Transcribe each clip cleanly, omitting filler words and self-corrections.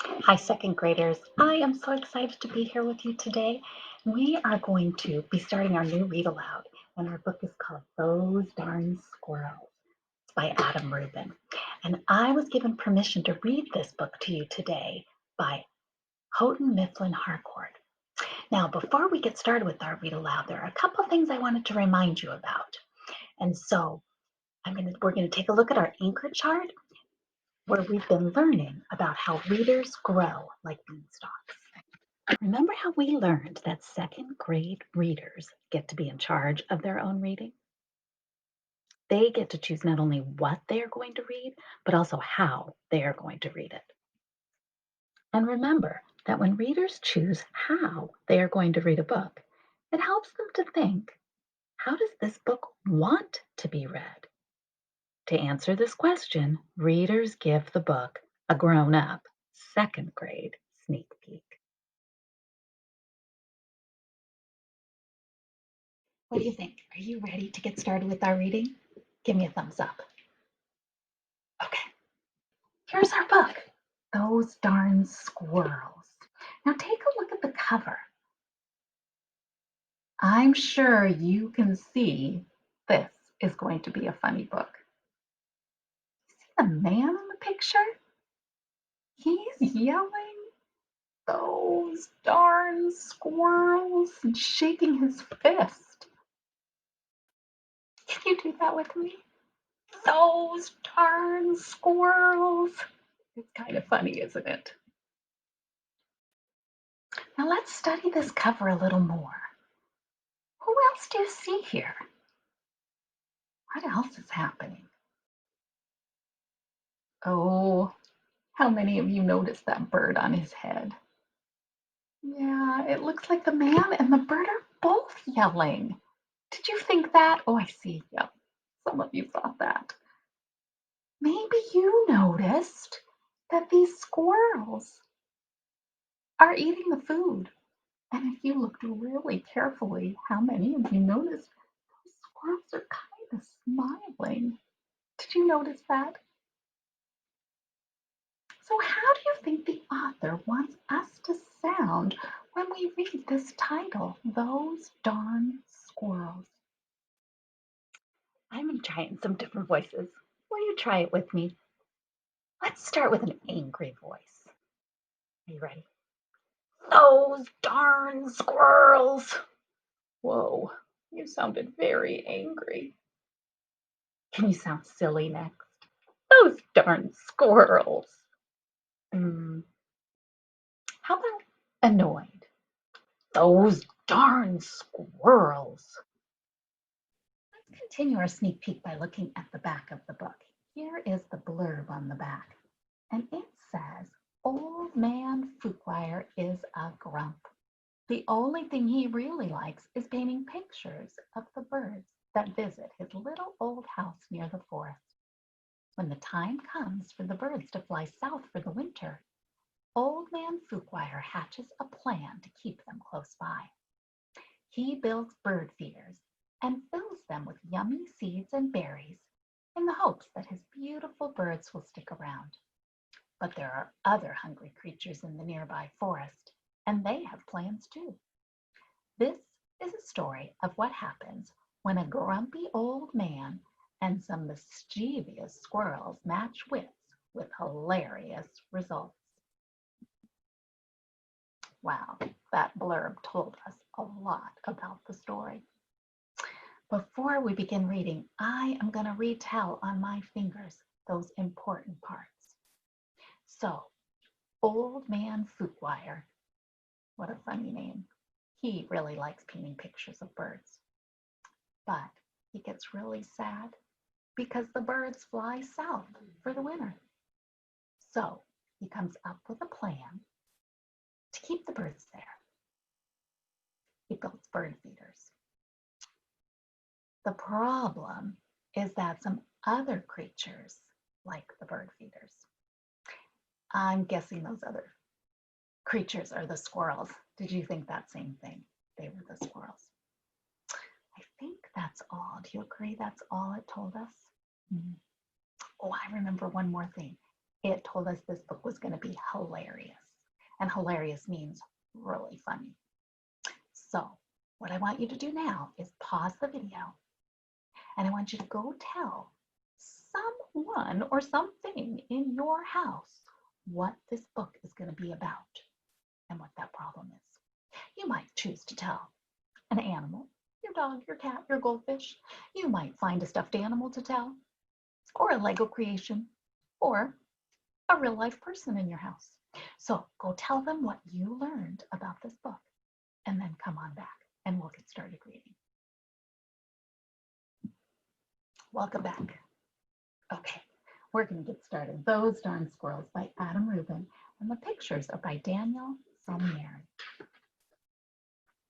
Hi, second graders. I am so excited to be here with you today. We are going to be starting our new read aloud, and our book is called Those Darn Squirrels. It's by Adam Rubin. And I was given permission to read this book to you today by Houghton Mifflin Harcourt. Now, before we get started with our read aloud, there are a couple of things I wanted to remind you about. And so we're going to take a look at our anchor chart where we've been learning about how readers grow like beanstalks. Remember how we learned that second grade readers get to be in charge of their own reading? They get to choose not only what they are going to read, but also how they are going to read it. And remember that when readers choose how they are going to read a book, it helps them to think, how does this book want to be read? To answer this question, readers give the book a grown up second grade sneak peek. What do you think? Are you ready to get started with our reading? Give me a thumbs up. Okay, here's our book, Those Darn Squirrels. Now take a look at the cover. I'm sure you can see this is going to be a funny book. See the man in the picture? He's yelling, those darn squirrels, and shaking his fist. Can you do that with me? Those darn squirrels. It's kind of funny, isn't it? Now let's study this cover a little more. Who else do you see here? What else is happening? Oh, how many of you noticed that bird on his head? Yeah, it looks like the man and the bird are both yelling. Did you think that? Oh, I see. Yep, some of you thought that. Maybe you noticed that these squirrels are eating the food. And if you looked really carefully, how many of you noticed those squirrels are kind of smiling? Did you notice that? So how do you think the author wants us to sound when we read this title, Those Darn Squirrels? I'm going to try it in some different voices. Will you try it with me? Let's start with an angry voice. Are you ready? Those darn squirrels. Whoa, you sounded very angry. Can you sound silly next? Those darn squirrels. How about annoyed? Those darn squirrels. Let's continue our sneak peek by looking at the back of the book. Here is the blurb on the back, and it says, Old Man Fuquire is a grump. The only thing he really likes is painting pictures of the birds that visit his little old house near the forest. When the time comes for the birds to fly south for the winter, Old Man Fuquire hatches a plan to keep them close by. He builds bird feeders and fills them with yummy seeds and berries in the hopes that his beautiful birds will stick around. But there are other hungry creatures in the nearby forest, and they have plans too. This is a story of what happens when a grumpy old man and some mischievous squirrels match wits with hilarious results. Wow, that blurb told us a lot about the story. Before we begin reading, I am going to retell on my fingers those important parts. So, Old Man Fuquire, what a funny name. He really likes painting pictures of birds. But he gets really sad because the birds fly south for the winter. So he comes up with a plan to keep the birds there. He builds bird feeders. The problem is that some other creatures like the bird feeders. I'm guessing those other creatures are the squirrels. Did you think that same thing? They were the squirrels. I think that's all. Do you agree that's all it told us? Oh, I remember one more thing. It told us this book was going to be hilarious. And hilarious means really funny. So, what I want you to do now is pause the video and I want you to go tell someone or something in your house what this book is going to be about and what that problem is. You might choose to tell an animal, your dog, your cat, your goldfish. You might find a stuffed animal to tell, or a Lego creation, or a real life person in your house. So go tell them what you learned about this book and then come on back and we'll get started reading. Welcome back. Okay, we're going to get started. Those Darn Squirrels by Adam Rubin, and the pictures are by Daniel Salmieri.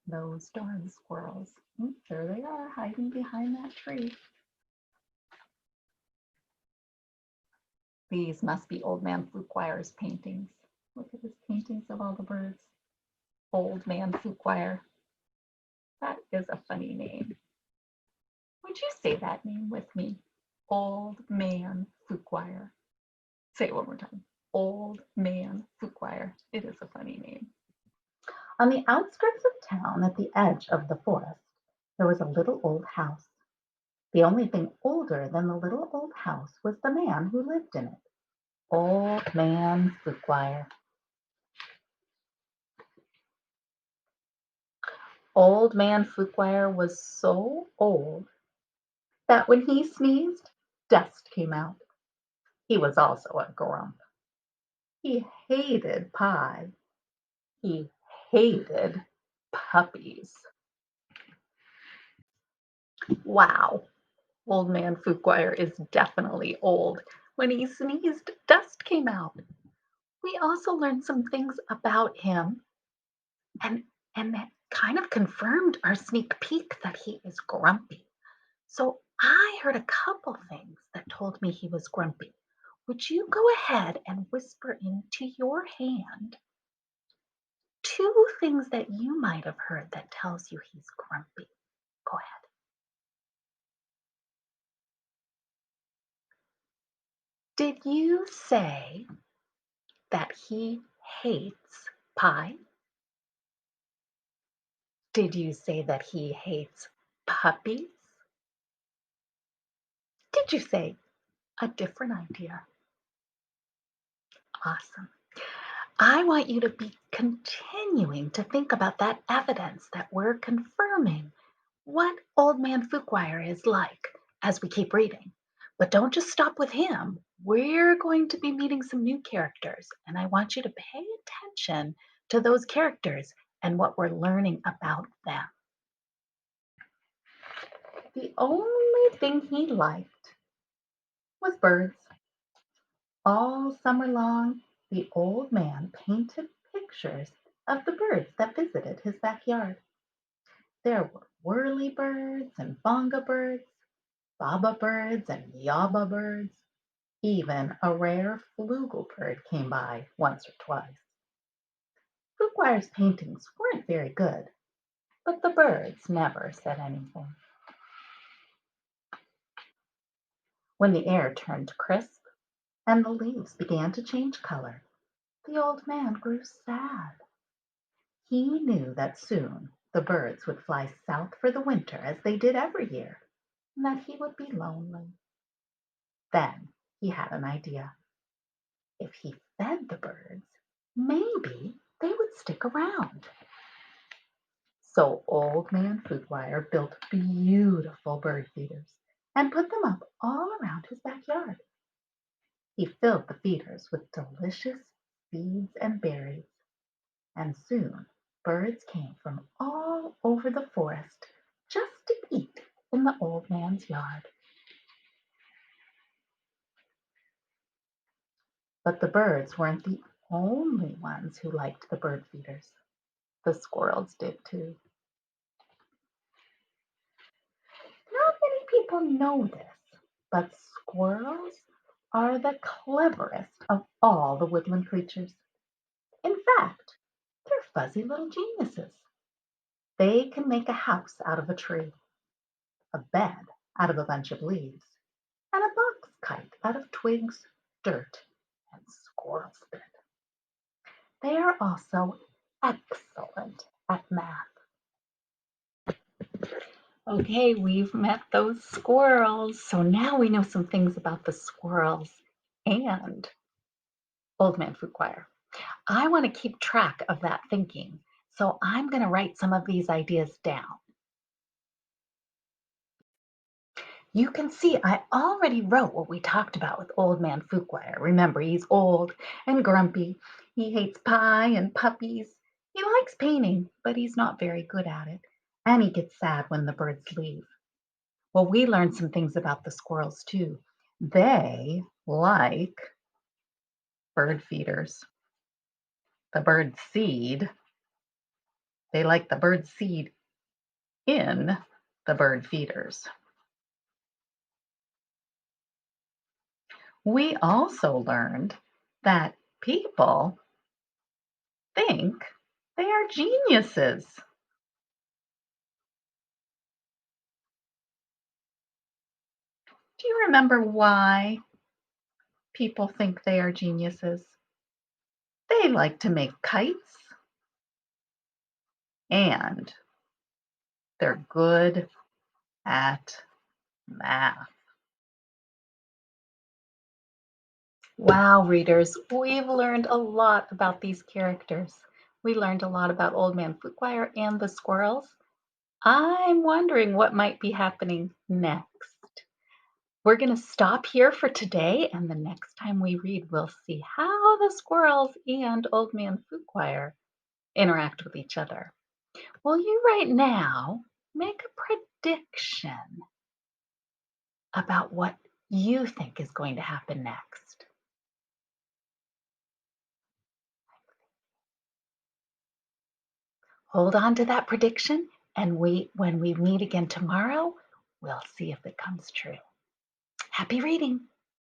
Those darn squirrels. There they are, hiding behind that tree. These must be Old Man Fuquire's paintings. Look at his paintings of all the birds. Old Man Fuquire. That is a funny name. Would you say that name with me? Old Man Fuquire. Say it one more time. Old Man Fuquire. It is a funny name. On the outskirts of town, at the edge of the forest, there was a little old house. The only thing older than the little old house was the man who lived in it. Old Man Fuquire. Old Man Fuquire was so old that when he sneezed, dust came out. He was also a grump. He hated pie. He hated puppies. Wow, Old Man Fuquire is definitely old. When he sneezed, dust came out. We also learned some things about him and that kind of confirmed our sneak peek that he is grumpy. So I heard a couple things that told me he was grumpy. Would you go ahead and whisper into your hand two things that you might have heard that tells you he's grumpy? Go ahead. Did you say that he hates pie? Did you say that he hates puppies? Did you say a different idea? Awesome. I want you to be continuing to think about that evidence that we're confirming what Old Man Fuquire is like as we keep reading. But don't just stop with him. We're going to be meeting some new characters, and I want you to pay attention to those characters and what we're learning about them. The only thing he liked was birds. All summer long, the old man painted pictures of the birds that visited his backyard. There were whirly birds and bonga birds, baba birds and yaba birds. Even a rare flugel bird came by once or twice. Fuquire's paintings weren't very good, but the birds never said anything. When the air turned crisp and the leaves began to change color, the old man grew sad. He knew that soon the birds would fly south for the winter as they did every year, and that he would be lonely. Then he had an idea. If he fed the birds, maybe they would stick around. So Old Man Foodwire built beautiful bird feeders and put them up all around his backyard. He filled the feeders with delicious seeds and berries, and soon birds came from all over the forest just to eat in the old man's yard. But the birds weren't the only ones who liked the bird feeders. The squirrels did too. Not many people know this, but squirrels are the cleverest of all the woodland creatures. In fact, they're fuzzy little geniuses. They can make a house out of a tree, a bed out of a bunch of leaves, and a box kite out of twigs, dirt, and squirrels did. They are also excellent at math. Okay, we've met those squirrels. So now we know some things about the squirrels and Old Man Food Choir. I want to keep track of that thinking. So I'm going to write some of these ideas down. You can see I already wrote what we talked about with Old Man Fuquire. Remember, he's old and grumpy. He hates pie and puppies. He likes painting, but he's not very good at it. And he gets sad when the birds leave. Well, we learned some things about the squirrels too. They like bird feeders. The bird seed, they like the bird seed in the bird feeders. We also learned that people think they are geniuses. Do you remember why people think they are geniuses? They like to make kites and they're good at math. Wow, readers, we've learned a lot about these characters. We learned a lot about Old Man Footwire and the squirrels. I'm wondering what might be happening next. We're going to stop here for today, and the next time we read, we'll see how the squirrels and Old Man Footwire interact with each other. Will you right now make a prediction about what you think is going to happen next? Hold on to that prediction, and when we meet again tomorrow, we'll see if it comes true. Happy reading!